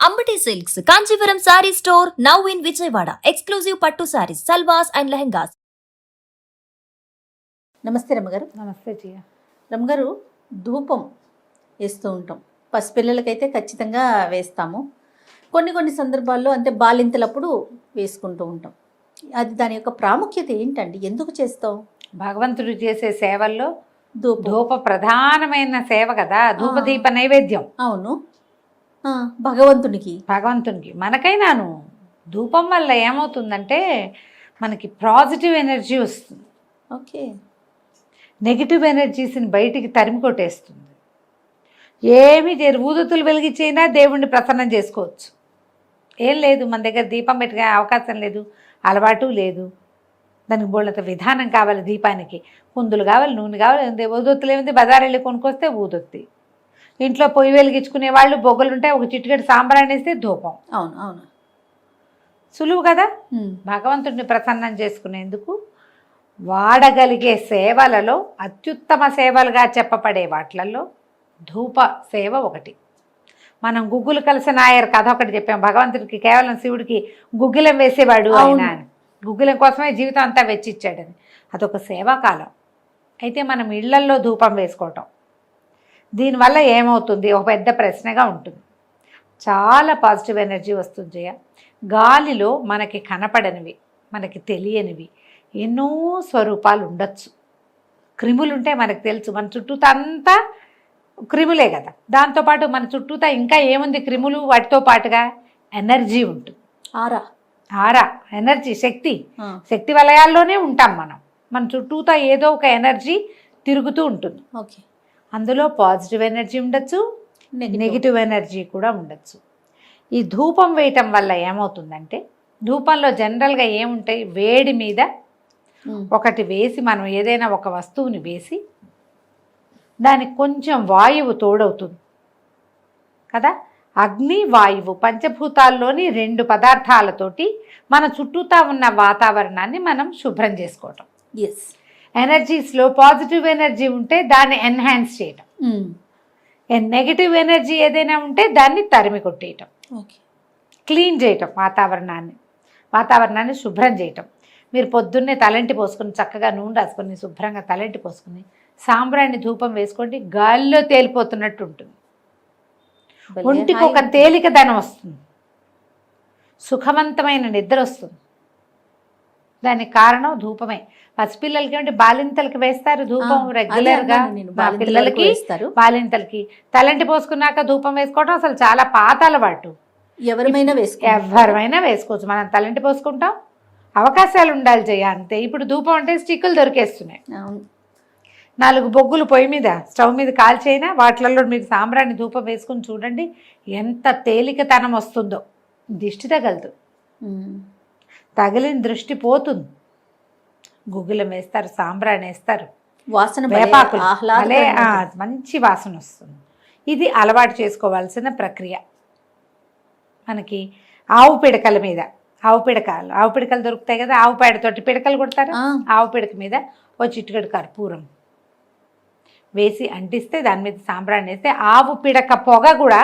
Ambati silks Kanjeevaram sorry store now in Vijayawada. Exclusive పట్టు saris, సల్వాస్ and lehengas. నమస్తే రమ్మగారు. నమస్తే జియా. రమ్మగారు, ధూపం వేస్తూ ఉంటాం. పసిపిల్లలకైతే ఖచ్చితంగా వేస్తాము. కొన్ని సందర్భాల్లో అంటే బాలింతలప్పుడు వేసుకుంటూ ఉంటాం. అది దాని యొక్క ప్రాముఖ్యత ఏంటండి? ఎందుకు చేస్తాం? భగవంతుడు చేసే సేవల్లో ధూపం. ధూప ప్రధానమైన సేవ కదా, ధూపదీప నైవేద్యం. అవును, భగవంతునికి మనకైనాను ధూపం వల్ల ఏమవుతుందంటే మనకి పాజిటివ్ ఎనర్జీ వస్తుంది. ఓకే. నెగిటివ్ ఎనర్జీస్ని బయటికి తరిమి కొట్టేస్తుంది. ఏమి ఊదుతులు వెలిగించైనా దేవుణ్ణి ప్రసన్నం చేసుకోవచ్చు. ఏం లేదు, మన దగ్గర దీపం పెట్టుకునే అవకాశం లేదు, అలవాటు లేదు. దానికి బోళ్ళంత విధానం కావాలి. దీపానికి కుందులు కావాలి, నూనె కావాలి. ఊదొత్తులు ఏమింది, బజార్ వెళ్ళి కొనుక్కొస్తే ఊదొత్తి. ఇంట్లో పొయ్యి వెలిగించుకునే వాళ్ళు బొగ్గలుంటే ఒక చిటికెడు సాంబ్రాణి వేస్తే ధూపం. అవును అవును, సులువు కదా. భగవంతుడిని ప్రసన్నం చేసుకునేందుకు వాడగలిగే సేవలలో అత్యుత్తమ సేవలుగా చెప్పబడే వాటిలలో ధూప సేవ ఒకటి. మనం గుగ్గులు కలిసిన నాయర్ కథ ఒకటి చెప్పాం. భగవంతుడికి కేవలం శివుడికి గుగ్గిలం వేసేవాడు ఆయన. గుగ్గిలం కోసమే జీవితం అంతా వెచ్చిచ్చాడని. అదొక సేవాకాలం. అయితే మనం ఇళ్లల్లో ధూపం వేసుకోవటం, దీనివల్ల ఏమవుతుంది? ఒక పెద్ద ప్రశ్నగా ఉంటుంది. చాలా పాజిటివ్ ఎనర్జీ వస్తుంది జయ. గాలిలో మనకి కనపడనివి, మనకి తెలియనివి ఎన్నో స్వరూపాలు ఉండొచ్చు. క్రిములు ఉంటే మనకు తెలుసు. మన చుట్టూతా అంతా క్రిములే కదా. దాంతోపాటు మన చుట్టూతా ఇంకా ఏముంది? క్రిములు, వాటితో పాటుగా ఎనర్జీ ఉంటుంది. ఆరా ఎనర్జీ, శక్తి వలయాల్లోనే ఉంటాం మనం. మన చుట్టూతా ఏదో ఒక ఎనర్జీ తిరుగుతూ ఉంటుంది. ఓకే. అందులో పాజిటివ్ ఎనర్జీ ఉండొచ్చు, నెగిటివ్ ఎనర్జీ కూడా ఉండొచ్చు. ఈ ధూపం వేయటం వల్ల ఏమవుతుందంటే, ధూపంలో జనరల్గా ఏముంటాయి? వేడి మీద ఒకటి వేసి, మనం ఏదైనా ఒక వస్తువుని వేసి దానికి కొంచెం వాయువు తోడవుతుంది కదా. అగ్ని, వాయువు పంచభూతాల్లోని 2 పదార్థాలతోటి మన చుట్టూతా ఉన్న వాతావరణాన్ని మనం శుభ్రం చేసుకోవటం. ఎస్. ఎనర్జీస్లో పాజిటివ్ ఎనర్జీ ఉంటే దాన్ని ఎన్హాన్స్ చేయటం, నెగిటివ్ ఎనర్జీ ఏదైనా ఉంటే దాన్ని తరిమి కొట్టేయటం, క్లీన్ చేయటం, వాతావరణాన్ని శుభ్రం చేయటం. మీరు పొద్దున్నే తలంటి పోసుకొని చక్కగా నూనె రాసుకొని శుభ్రంగా తలంటి పోసుకొని సాంబ్రాణి ధూపం వేసుకోండి. గాలిలో తేలిపోతున్నట్టు ఉంటుంది. ఒంటికి ఒక తేలికదనం వస్తుంది, సుఖవంతమైన నిద్ర వస్తుంది. దానికి కారణం ధూపమే. పసిపిల్లలకి అంటే బాలింతలకి వేస్తారు ధూపం రెగ్యులర్గా. మా పిల్లలకి, బాలింతలకి తలంటి పోసుకున్నాక ధూపం వేసుకోవడం అసలు చాలా పాత అలవాటు. ఎవరైనా వేసుకోవచ్చు. మనం తలంటి పోసుకుంటాం, అవకాశాలు ఉండాలి జయ, అంతే. ఇప్పుడు ధూపం అంటే స్టిక్కులు దొరికేస్తున్నాయి. 4 బొగ్గులు పొయ్యి మీద, స్టవ్ మీద కాల్చైనా వాటిలలో మీరు సాంబ్రాణి ధూపం వేసుకుని చూడండి ఎంత తేలికతనం వస్తుందో. దిష్టి తగలదు, తగిలిన దృష్టి పోతుంది. గుగ్గిలం వేస్తారు, సాంబ్రాణి వేస్తారు, వాసన వేపాకులు, మంచి వాసన వస్తుంది. ఇది అలవాటు చేసుకోవాల్సిన ప్రక్రియ. మనకి ఆవు పిడకల మీద, ఆవు పిడకలు దొరుకుతాయి కదా, ఆవు పేడతోటి పిడకలు కొడతారు. ఆవు పిడక మీద ఓ చిటికెడు కర్పూరం వేసి అంటిస్తే దాని మీద సాంబ్రాణి వేస్తే ఆవు పిడక పొగ కూడా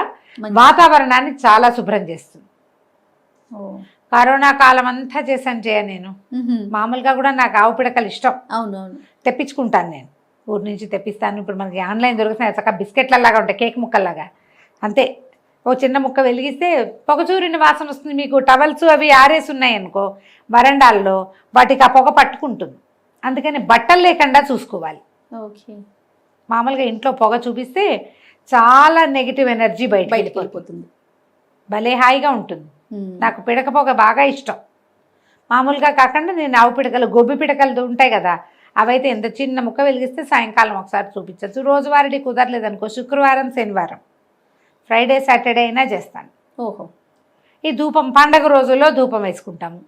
వాతావరణాన్ని చాలా శుభ్రం చేస్తుంది. కరోనా కాలం అంతా చేశాను జయ నేను. మామూలుగా కూడా నాకు ఆవు పిడకలు ఇష్టం. అవునవును, తెప్పించుకుంటాను నేను, ఊరి నుంచి తెప్పిస్తాను. ఇప్పుడు మనకి ఆన్లైన్ దొరుకుతున్నాయి చక్కగా, బిస్కెట్లలాగా ఉంటాయి, కేక్ ముక్కల్లాగా అంతే. ఓ చిన్న ముక్క వెలిగిస్తే పొగచూరిన వాసన వస్తుంది. మీకు టవల్స్ అవి ఆరేసి ఉన్నాయి అనుకో వరండాల్లో, వాటికి ఆ పొగ పట్టుకుంటుంది. అందుకని బట్టలు లేకుండా చూసుకోవాలి. ఓకే. మామూలుగా ఇంట్లో పొగ చూపిస్తే చాలా నెగిటివ్ ఎనర్జీ బయటకు వెళ్ళిపోతుంది. భలే హాయిగా ఉంటుంది. నాకు పిడక పొగ బాగా ఇష్టం. మామూలుగా కాకుండా నేను ఆవు పిడకలు, గొబ్బి పిడకలు ఉంటాయి కదా, అవైతే ఎంత చిన్న ముక్క వెలిగిస్తే సాయంకాలం ఒకసారి చూపించచ్చు. రోజువారీ కుదరలేదనుకో శుక్రవారం, శనివారం, ఫ్రైడే, సాటర్డే అయినా చేస్తాను. ఓహో. ఈ ధూపం పండగ రోజుల్లో ధూపం వేసుకుంటాము,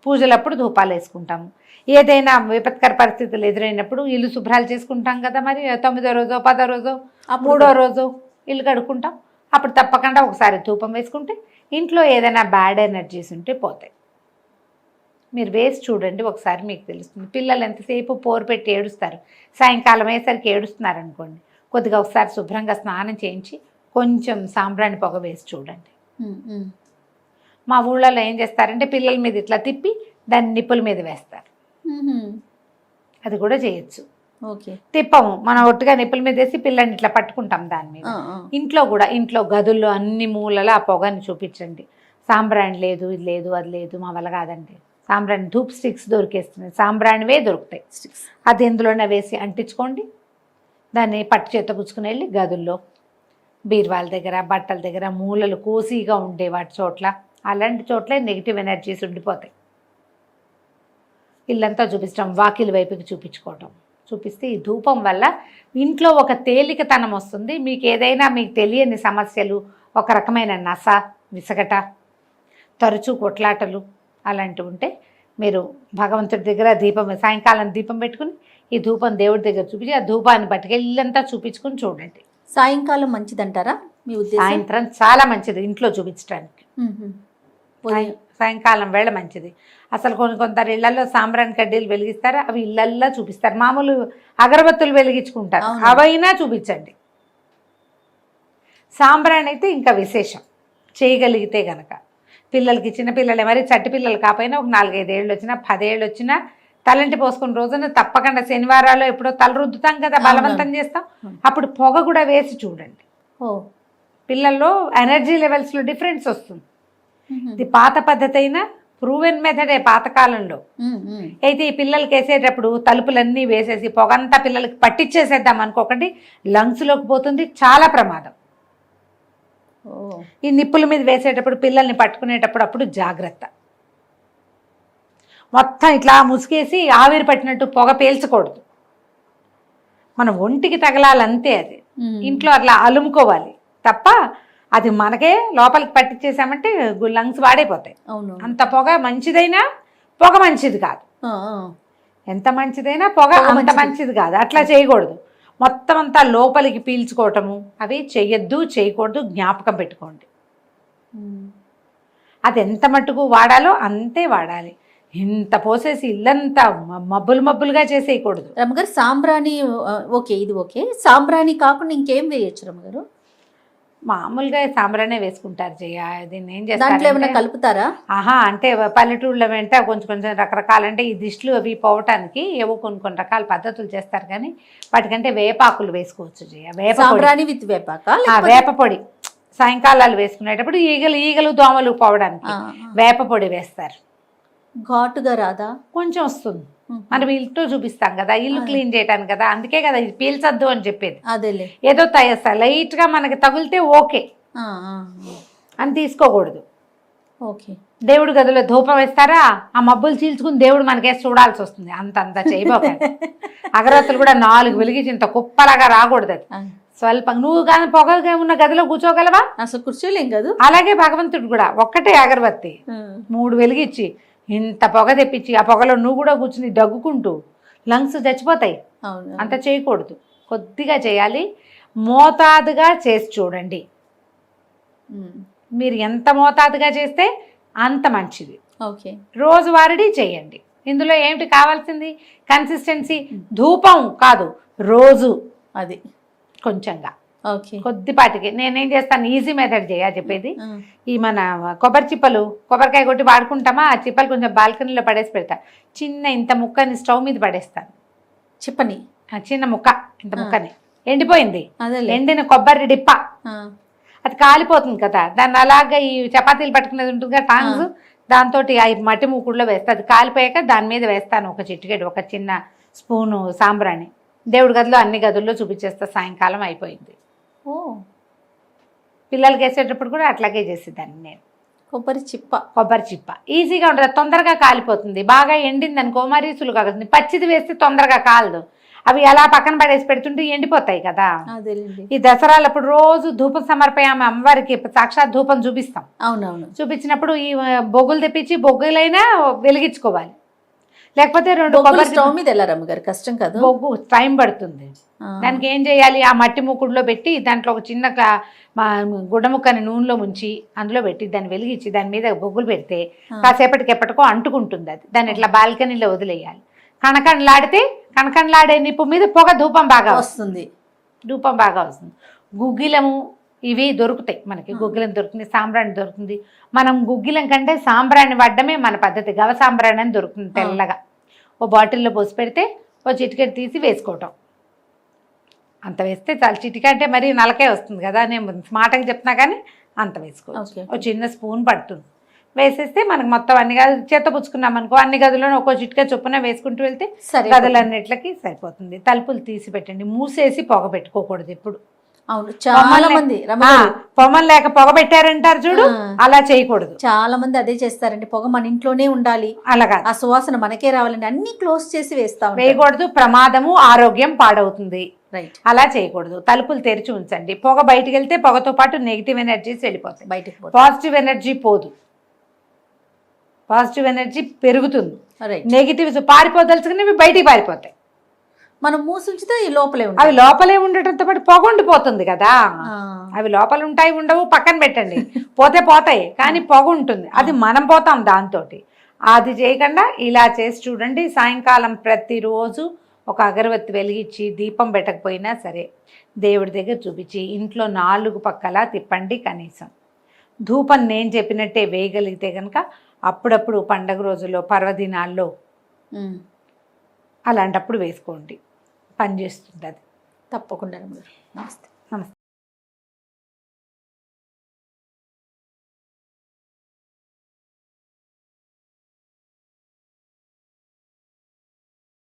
పూజలప్పుడు ధూపాలు వేసుకుంటాము. ఏదైనా విపత్కర పరిస్థితులు ఎదురైనప్పుడు ఇల్లు శుభ్రాలు చేసుకుంటాం కదా, మరి 9వ రోజో 10వ రోజో 3వ రోజు ఇల్లు కడుక్కుంటాం. అప్పుడు తప్పకుండా ఒకసారి ధూపం వేసుకుంటే ఇంట్లో ఏదైనా బ్యాడ్ ఎనర్జీస్ ఉంటే పోతాయి. మీరు వేసి చూడండి ఒకసారి, మీకు తెలుస్తుంది. పిల్లలు ఎంతసేపు పోరు పెట్టి ఏడుస్తారు, సాయంకాలం అయ్యేసరికి ఏడుస్తున్నారు అనుకోండి, కొద్దిగా ఒకసారి శుభ్రంగా స్నానం చేయించి కొంచెం సాంబ్రాణి పొగ వేసి చూడండి. మా ఊళ్ళలో ఏం చేస్తారంటే పిల్లల మీద ఇట్లా తిప్పి దాన్ని నిప్పుల మీద వేస్తారు. అది కూడా చేయొచ్చు. ఓకే. తిప్పము, మనం ఒట్టుగా నిప్పుల మీద వేసి పిల్లల్ని ఇట్లా పట్టుకుంటాం దాని మీద. ఇంట్లో కూడా, ఇంట్లో గదుల్లో అన్ని మూలల ఆ పొగని చూపించండి. సాంబ్రాణి లేదు, ఇది లేదు, అది లేదు, మా వల్ల కాదండి. సాంబ్రాణి ధూప్ స్టిక్స్ దొరికేస్తున్నాయి, సాంబ్రాణివే దొరుకుతాయి. అది ఎందులోనే వేసి అంటించుకోండి. దాన్ని పట్టు చేత పుచ్చుకుని వెళ్ళి గదుల్లో, బీరువాల దగ్గర, బట్టల దగ్గర, మూలలు కోసిగా ఉండే వాటి చోట్ల, అలాంటి చోట్ల నెగిటివ్ ఎనర్జీస్ ఉండిపోతాయి. ఇల్లంతా చూపించడం, వాకిలి వైపుకి చూపించుకోవటం, చూపిస్తే ఈ ధూపం వల్ల ఇంట్లో ఒక తేలికతనం వస్తుంది. మీకు ఏదైనా మీకు తెలియని సమస్యలు, ఒక రకమైన నస, విసగట, తరచూ కొట్లాటలు అలాంటివి ఉంటే మీరు భగవంతుడి దగ్గర దీపం, సాయంకాలం దీపం పెట్టుకుని ఈ ధూపం దేవుడి దగ్గర చూపించి ఆ ధూపాన్ని పట్టుకెళ్ళి ఇల్లంతా చూపించుకుని చూడండి. సాయంకాలం మంచిదంటారా మీ ఉద్దేశం? సాయంత్రం చాలా మంచిది ఇంట్లో చూపించడానికి. సాయంకాలం వేళ మంచిది. అసలు కొందరు ఇళ్లలో సాంబ్రాణి కడ్డీలు వెలిగిస్తారు, అవి ఇళ్లల్లో చూపిస్తారు. మామూలు అగరబత్తులు వెలిగించుకుంటారు, అవైనా చూపించండి. సాంబ్రాణి అయితే ఇంకా విశేషం, చేయగలిగితే గనక. పిల్లలకి, చిన్నపిల్లలే, మరి చట్టి పిల్లలు కాకపోయినా ఒక 4-5 ఏళ్ళు వచ్చినా, 10 ఏళ్ళు వచ్చినా తలంటి పోసుకున్న రోజున తప్పకుండా శనివారాలు ఎప్పుడో తల రుద్దుతాం కదా, బలవంతం చేస్తాం, అప్పుడు పొగ కూడా వేసి చూడండి. పిల్లల్లో ఎనర్జీ లెవెల్స్లో డిఫరెన్స్ వస్తుంది. ఇది పాత పద్ధతి అయినా ప్రూవెన్ మెథడే పాతకాలంలో. అయితే ఈ పిల్లలకి వేసేటప్పుడు తలుపులన్నీ వేసేసి పొగంతా పిల్లలకి పట్టించేసేద్దాం అనుకోకండి, లంగ్స్లోకి పోతుంది, చాలా ప్రమాదం. ఈ నిప్పుల మీద వేసేటప్పుడు పిల్లల్ని పట్టుకునేటప్పుడు అప్పుడు జాగ్రత్త. మొత్తం ఇట్లా ముసుగేసి ఆవిరి పట్టినట్టు పొగ పీల్చకూడదు, మన ఒంటికి తగలాలంతే. అది ఇంట్లో అట్లా అలుముకోవాలి తప్ప అది మనకే లోపలికి పట్టించేసామంటే లంగ్స్ వాడైపోతాయి. అంత పొగ మంచిదైనా పొగ మంచిది కాదు, ఎంత మంచిదైనా పొగ అంత మంచిది కాదు. అట్లా చేయకూడదు, మొత్తం అంతా లోపలికి పీల్చుకోవటము అవి చెయ్యొద్దు, చేయకూడదు, జ్ఞాపకం పెట్టుకోండి. అది ఎంత మట్టుకు వాడాలో అంతే వాడాలి. ఇంత పోసేసి ఇల్లంతా మబ్బులుగా చేసేయకూడదు. రమ్మగారు సాంబ్రాణి ఓకే, ఇది ఓకే. సాంబ్రాణి కాకుండా ఇంకేం వేయచ్చు రమ్మగారు? మామూలుగా సాంబ్రానే వేసుకుంటారు జయ. దీన్ని ఏం చేస్తారు, దాంట్లో ఏమైనా కలుపుతారా? అంటే పల్లెటూళ్ళ వెంట కొంచెం రకరకాల, అంటే ఈ దిష్టిలు అవి పోవటానికి ఏవో కొన్ని రకాల పద్ధతులు చేస్తారు, కానీ వాటికంటే వేపాకులు వేసుకోవచ్చు జయ. సాంబ్రాణి విత్ వేపాక, వేప పొడి సాయంకాలాలు వేసుకునేటప్పుడు ఈగలు దోమలు పోవడానికి వేప పొడి వేస్తారు. ఘాటుగా రాదా? కొంచెం వస్తుంది, మనం ఇల్లు చూపిస్తాం కదా, ఇల్లు క్లీన్ చేయడానికి కదా, అందుకే కదా ఇది పీల్చొద్దు అని చెప్పేది. అదేలే, ఏదో లైట్ గా మనకి తగిలితే ఓకే అని తీసుకోకూడదు. ఓకే. దేవుడి గదిలో ధూపం వేస్తారా, ఆ మబ్బులు చీల్చుకుని దేవుడు మనకేసి చూడాల్సి వస్తుంది. అంత చేయబోకండి. అగరత్తులు కూడా 4 వెలిగించి ఇంత కుప్పలాగా రాకూడదు. అది స్వల్పం. నువ్వు కానీ పొగగా ఉన్న గదిలో కూర్చోగలవా? అసలు కూర్చోలేం కదా. అలాగే భగవంతుడు కూడా ఒక్కటే అగరబత్తి 3 వెలిగించి ఇంత పొగ తెప్పించి ఆ పొగలో నువ్వు కూడా కూర్చుని దగ్గుకుంటూ లంగ్స్ చచ్చిపోతాయి. అంత చేయకూడదు, కొద్దిగా చేయాలి, మోతాదుగా చేసి చూడండి. మీరు ఎంత మోతాదుగా చేస్తే అంత మంచిది. ఓకే. రోజువారీ చేయండి. ఇందులో ఏమిటి కావాల్సింది? కన్సిస్టెన్సీ. ధూపం కాదు, రోజు అది కొంచెంగా, కొద్దిపాటికి. నేనేం చేస్తాను, ఈజీ మెథడ్ చెప్పేది. ఈ మన కొబ్బరి చిప్పలు, కొబ్బరికాయ కొట్టి వాడుకుంటామా, ఆ చిప్పలు కొంచెం బాల్కనీలో పడేసి పెడతా. చిన్న ఇంత ముక్కని స్టవ్ మీద పడేస్తాను. చిప్పని చిన్న ముక్క, ఇంత ముక్కని ఎండిపోయింది, ఎండిన కొబ్బరి డిప్ప, అది కాలిపోతుంది కదా, దాన్ని అలాగా ఈ చపాతీలు పట్టుకునేది ఉంటుంది కదా టాంగ్స్, దాంతో ఆ మట్టి మూకుడులో వేస్తా. అది కాలిపోయాక దాని మీద వేస్తాను ఒక చిటికెడు, ఒక చిన్న స్పూను సాంబ్రాణి. దేవుడి గదిలో అన్ని గదుల్లో చూపించేస్తా. సాయంకాలం అయిపోయింది. పిల్లలకి వేసేటప్పుడు కూడా అట్లాగే చేసేదాన్ని నేను. కొబ్బరి చిప్ప ఈజీగా ఉంటుంది, తొందరగా కాలిపోతుంది. బాగా ఎండింది అనుకో మరీ సులువుగా కాదు. పచ్చిది వేస్తే తొందరగా కాలదు, అవి అలా పక్కన పడేసి పెడుతుంటే ఎండిపోతాయి కదా. ఈ దసరాలప్పుడు రోజు ధూపం సమర్పయామ అమ్మవారికి సాక్షాత్ ధూపం చూపిస్తాం. అవునవును. చూపించినప్పుడు ఈ బొగ్గులు తెప్పించి బొగ్గులైనా వెలిగించుకోవాలి, లేకపోతే 2 కొబ్బరి స్టవ్ మీద వెళ్ళారమ్మ గారు, కష్టం కాదు, బొగ్గు టైం పడుతుంది. దానికి ఏం చేయాలి, ఆ మట్టి మూకుడులో పెట్టి దాంట్లో ఒక చిన్న గుడ్డ ముక్కని నూనెలో ముంచి అందులో పెట్టి దాన్ని వెలిగించి దాని మీద బొగ్గులు పెడితే కాసేపటికి ఎప్పటికో అంటుకుంటుంది. అది దాన్ని ఇట్లా బాల్కనీలో వదిలేయాలి. కణకణలాడే నిప్పు మీద పొగ ధూపం బాగా వస్తుంది. గుగ్గిలము ఇవి దొరుకుతాయి మనకి, గుగ్గిలం దొరుకుతుంది, సాంబ్రాణి దొరుకుతుంది. మనం గుగ్గిలం కంటే సాంబ్రాణి వాడడమే మన పద్ధతి. గవ సాంబ్రాణి అని దొరుకుతుంది తెల్లగా, ఓ బాటిల్లో పోసి పెడితే ఓ చిటికెట్ తీసి వేసుకోవటం. అంత వేస్తే చాలా, చిటిక అంటే మరీ నలకే వస్తుంది కదా, నేను స్మార్ట్గా చెప్తున్నా కానీ అంత వేసుకోవచ్చు. ఓ చిన్న స్పూన్ పడుతుంది, వేసేస్తే మనకు మొత్తం అన్ని గదులు చేత పుచ్చుకున్నాం అనుకో, అన్ని గదులను ఒక్కో చిటికా చొప్పున వేసుకుంటూ వెళ్తే గదులన్నిట్లకి సరిపోతుంది. తలుపులు తీసి పెట్టండి, మూసేసి పొగ పెట్టుకోకూడదు ఎప్పుడు. అవును, చాలా మంది పొగ లేక పొగ పెట్టారంటారు చూడు, అలా చేయకూడదు. చాలా మంది అదే చేస్తారండి, పొగ మన ఇంట్లోనే ఉండాలి, అలాగా ఆ సువాసన మనకే రావాలండి, అన్ని క్లోజ్ చేసి వేయకూడదు. ప్రమాదము, ఆరోగ్యం పాడవుతుంది. రైట్, అలా చేయకూడదు. తలుపులు తెరిచి ఉంచండి. పొగ బయటికి వెళ్తే పొగతో పాటు నెగిటివ్ ఎనర్జీస్ వెళ్ళిపోతాయి, బయటికి పాజిటివ్ ఎనర్జీ పోదు, పాజిటివ్ ఎనర్జీ పెరుగుతుంది. నెగిటివ్స్ పారిపోదలుచుకునేవి బయటికి పారిపోతాయి. మనం మూసుంచితే ఈ లోపలే ఉంటాయి, అవి లోపలే ఉండటంతో పాటు పొగ ఉండిపోతుంది కదా. అవి లోపల ఉంటాయి ఉండవు పక్కన పెట్టండి, పోతే పోతాయి, కానీ పొగ ఉంటుంది, అది మనం పోతాం దాంతో. అది చేయకుండా ఇలా చేసి చూడండి. సాయంకాలం ప్రతిరోజు ఒక అగరబత్తి వెలిగించి, దీపం పెట్టకపోయినా సరే దేవుడి దగ్గర చూపించి ఇంట్లో 4 పక్కలా తిప్పండి. కనీసం ధూపం నేను చెప్పినట్టే వేయగలిగితే కనుక అప్పుడప్పుడు పండగ రోజుల్లో, పర్వదినాల్లో అలాంటప్పుడు వేసుకోండి, పనిచేస్తుంది అది తప్పకుండా. నమస్తే.